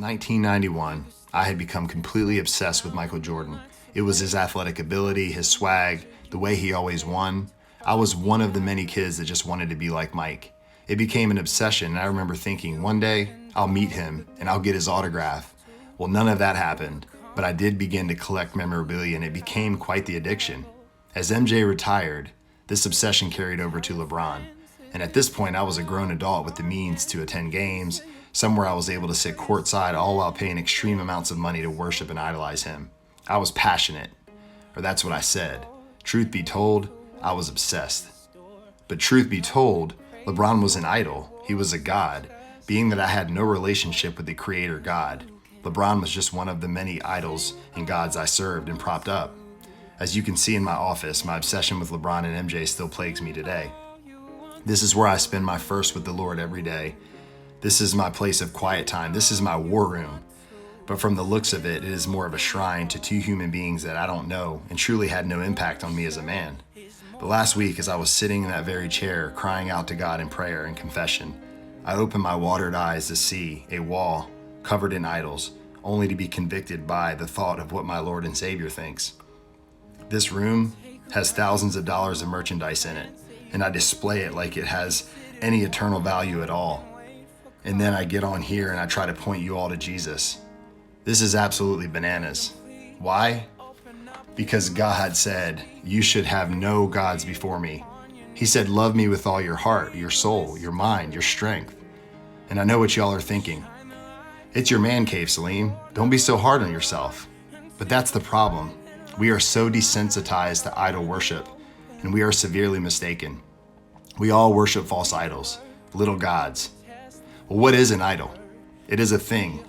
1991, I had become completely obsessed with Michael Jordan. It was his athletic ability, his swag, the way he always won. I was one of the many kids that just wanted to be like Mike. It became an obsession, and I remember thinking, one day I'll meet him and I'll get his autograph. Well, none of that happened, but I did begin to collect memorabilia, and it became quite the addiction. As MJ retired, this obsession carried over to LeBron. And at this point, I was a grown adult with the means to attend games, somewhere I was able to sit courtside, all while paying extreme amounts of money to worship and idolize him. I was passionate, or that's what I said. Truth be told, I was obsessed. But truth be told, LeBron was an idol. He was a god, being that I had no relationship with the creator God. LeBron was just one of the many idols and gods I served and propped up. As you can see in my office, my obsession with LeBron and MJ still plagues me today. This is where I spend my first with the Lord every day. This is my place of quiet time. This is my war room. But from the looks of it, it is more of a shrine to two human beings that I don't know and truly had no impact on me as a man. But last week, as I was sitting in that very chair, crying out to God in prayer and confession, I opened my watered eyes to see a wall covered in idols, only to be convicted by the thought of what my Lord and Savior thinks. This room has thousands of dollars of merchandise in it, and I display it like it has any eternal value at all. And then I get on here and I try to point you all to Jesus. This is absolutely bananas. Why? Because God said, you should have no gods before me. He said, love me with all your heart, your soul, your mind, your strength. And I know what y'all are thinking. It's your man cave, Salim. Don't be so hard on yourself. But that's the problem. We are so desensitized to idol worship, and we are severely mistaken. We all worship false idols, little gods. Well, what is an idol? It is a thing.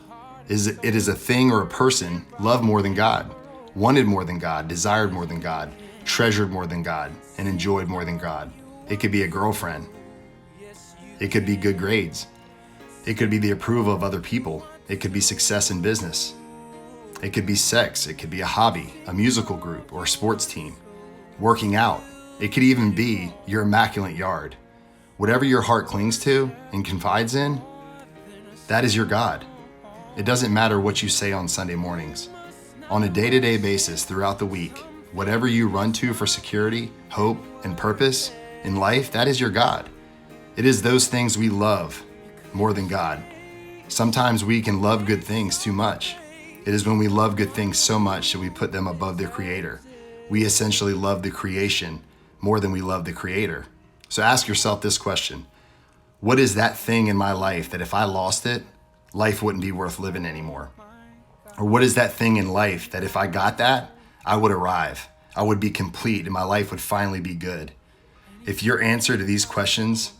It is a thing or a person loved more than God, wanted more than God, desired more than God, treasured more than God, and enjoyed more than God. It could be a girlfriend. It could be good grades. It could be the approval of other people. It could be success in business. It could be sex. It could be a hobby, a musical group, or a sports team. Working out. It could even be your immaculate yard. Whatever your heart clings to and confides in, that is your God. It doesn't matter what you say on Sunday mornings. On a day-to-day basis throughout the week, whatever you run to for security, hope, and purpose in life, that is your God. It is those things we love more than God. Sometimes we can love good things too much. It is when we love good things so much that we put them above their creator. We essentially love the creation more than we love the creator. So ask yourself this question. What is that thing in my life that if I lost it, life wouldn't be worth living anymore? Or what is that thing in life that if I got that, I would arrive, I would be complete, and my life would finally be good? If your answer to these questions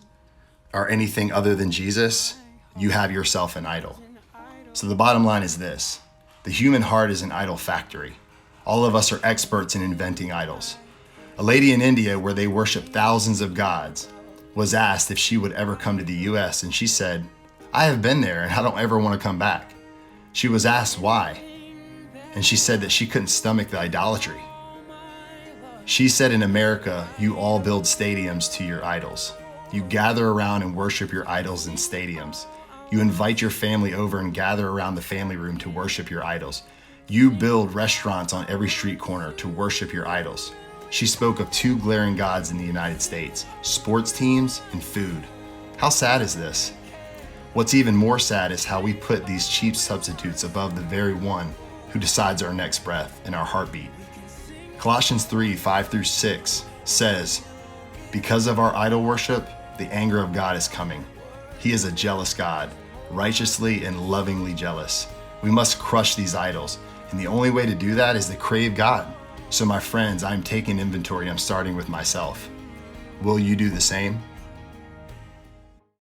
are anything other than Jesus, you have yourself an idol. So the bottom line is this. The human heart is an idol factory. All of us are experts in inventing idols. A lady in India, where they worship thousands of gods, was asked if she would ever come to the US, and she said, I have been there and I don't ever want to come back. She was asked why, and she said that she couldn't stomach the idolatry. She said, in America, you all build stadiums to your idols. You gather around and worship your idols in stadiums. You invite your family over and gather around the family room to worship your idols. You build restaurants on every street corner to worship your idols. She spoke of two glaring gods in the United States, sports teams and food. How sad is this? What's even more sad is how we put these cheap substitutes above the very one who decides our next breath and our heartbeat. Colossians 3:5-6 says, because of our idol worship, the anger of God is coming. He is a jealous God, righteously and lovingly jealous. We must crush these idols, and the only way to do that is to crave God. So my friends, I'm taking inventory. I'm starting with myself. Will you do the same?